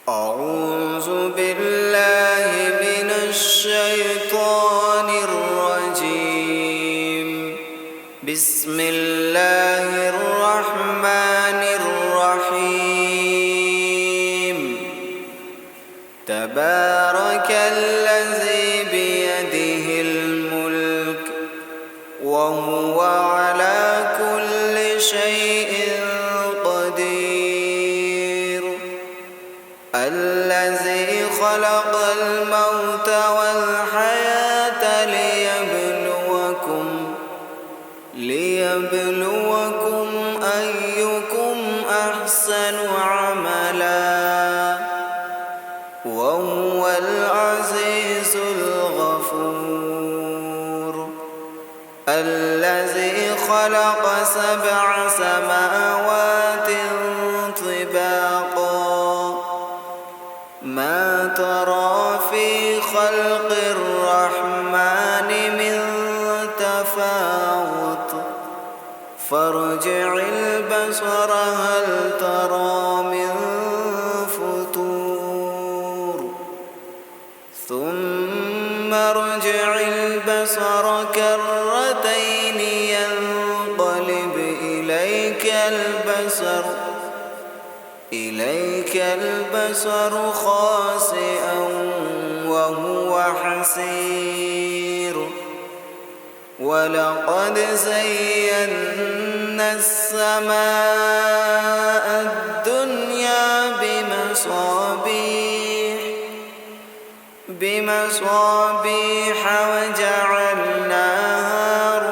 أعوذ بالله من الشيطان الرجيم. بسم الله الرحمن الرحيم. تبارك الذي بيده الملك وهو على كل شيء قدير. الذي خلق الموت والحياة ليبلوكم أيكم أحسن عملا وهو العزيز الغفور. الذي خلق 7 سماوات طباقا ما ترى في خلق الرحمن من تفاوت فارجع البصر هل ترى من فتور ثم ارجع البصر كرتين ينقلب إليك البصر خاسئا وهو حسير. ولقد زينا السماء الدنيا بمصابيح وجعلناها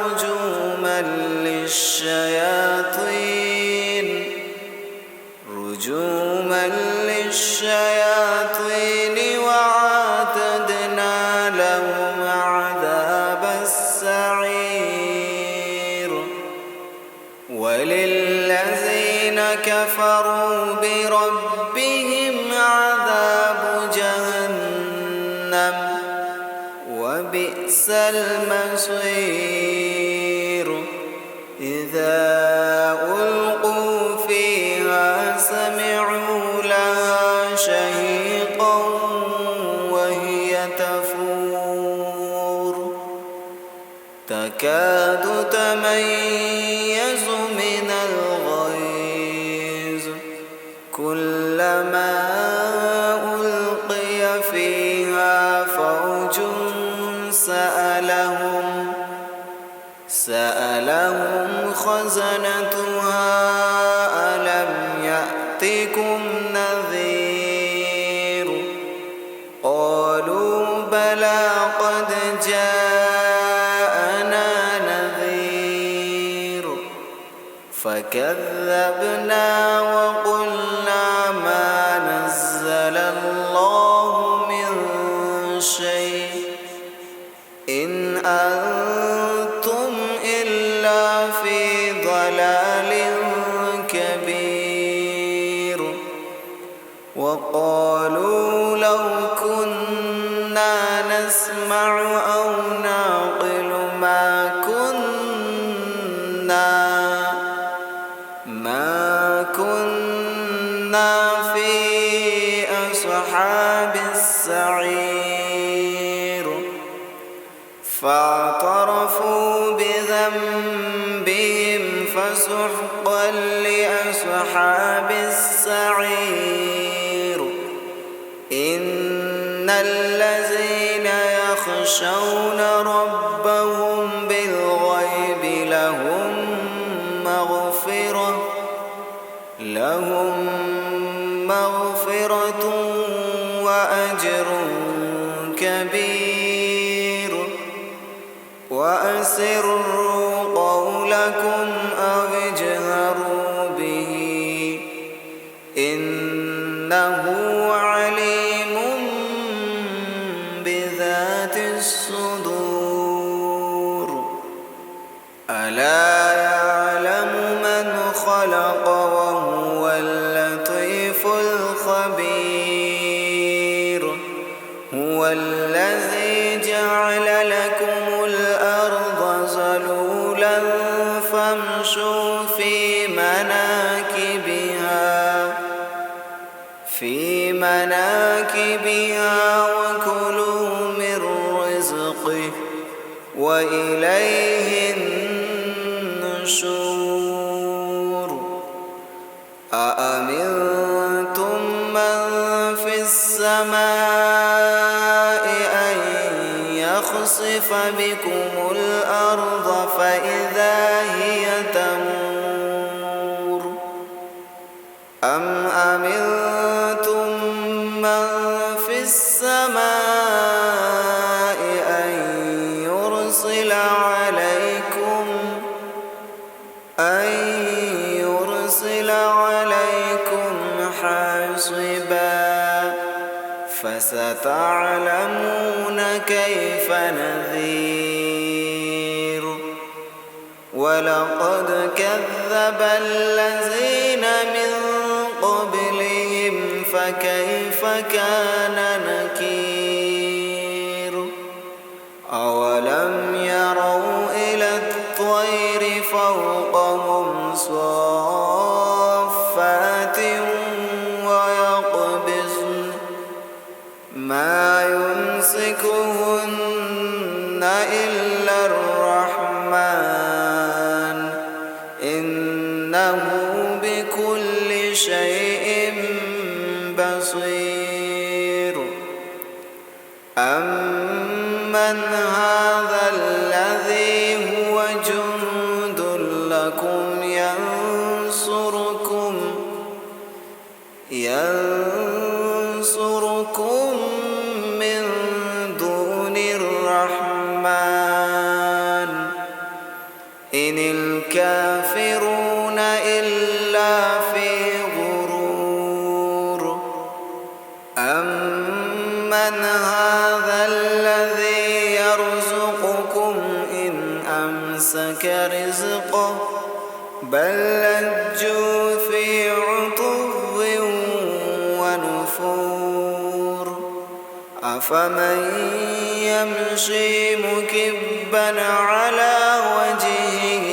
رجوما للشياطين وأعتدنا لهم عذاب السعير. وللذين كفروا بربهم عذاب جهنم وبئس المصير. إذا ألقوا فيها سمعوا لها شهيقا وهي تفور تكاد تميز من الغيظ كلما ألقي فيها فوج سألهم خزنتها ألم يأتكم نذير قالوا بلى قد جاءنا نذير فكذبنا وقلنا ما نزل الله من شيء إن أنتم إلا في ضلال كبير. وقالوا لو كنا نسمع أو نعقل ما كنا في أصحاب السعير. فاعترفوا بذنبهم فسحقا لأصحاب السعير. إن الذين يخشون ربهم بالغيب لهم مغفرة وأجر كبير. وأسروا قولكم أو اجهروا به إنه عليم بذات الصدور. ألا يعلم من خلق وهو اللطيف الخبير. هو الذي جعل لكم الأرض ذلولا فامشوا في مناكبها في مناكبها وكلوا من رزقه وإليه النشور أأمنتم من في السماء أن يخسف بكم الأرض فإذا هي تمور أم أمنتم من في السماء أن يرسل عليكم حاصبا فستعلمون كيف نذير ولقد كذب الذين من قبلهم فكيف كان نكير أولم يروا إلى الطير فوقهم صافات ويقبضن ما يمسكهن إلا الرحمن إنه بكل شيء بصير أمن هذا الذي هو جند لكم ينصركم من دون الرحمن إن الكافرون إلا في غرور أمن هذا الذي يرزقكم إن أمسك رزقه بل لجوا في عتو ونفور أفمن يمشي مكبا على وجهه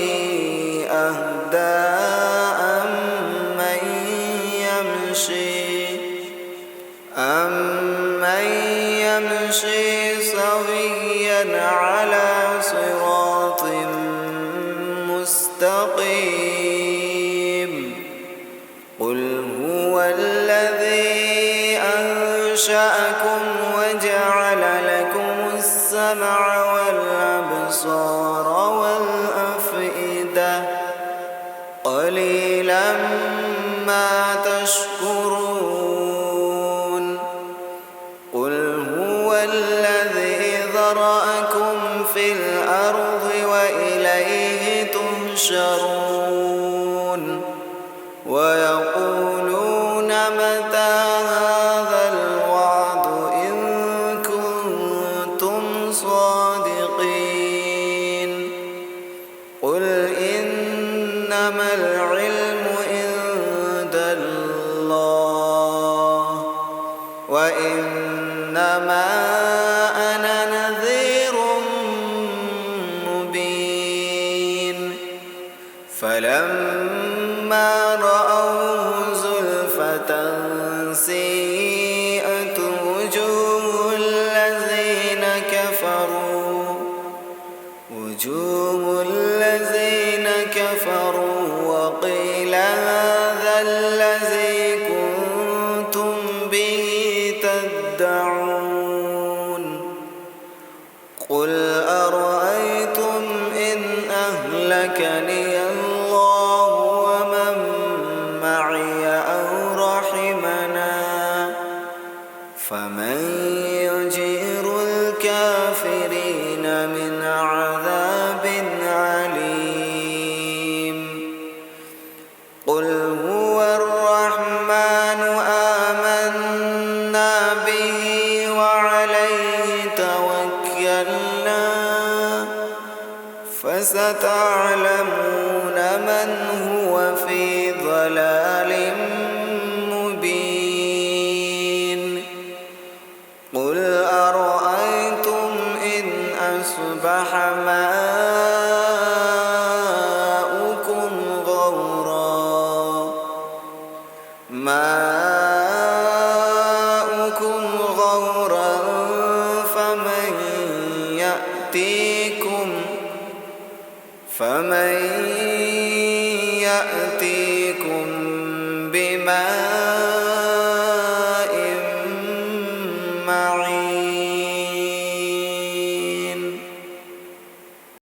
أهدى أمن يمشي سويا على صراط مستقيم قل هو الذي أنشأكم وجعل لكم السمع والأبصار والأفئدة قليلا ما تشكرون قل هو الذي ذرأكم في الأرض وإليه تحشرون ويقولون متى هذا الوعد إن كنتم صادقين قل إنما العلم عند الله وإنما أنا نذير مبين فلما رأوه زلفة سيئت وجوه الذين كفروا وقيل هذا الذي كنتم به تدعون قل أرأيتم إن أهلكني الله ومن معي أو رحمنا فمن يجير الكافرين من عذاب عليم قل هو الرحمن آمنا به وعليه توكلنا فستعلمون من هو في ضلال مبين قل يأتيكم بماء معين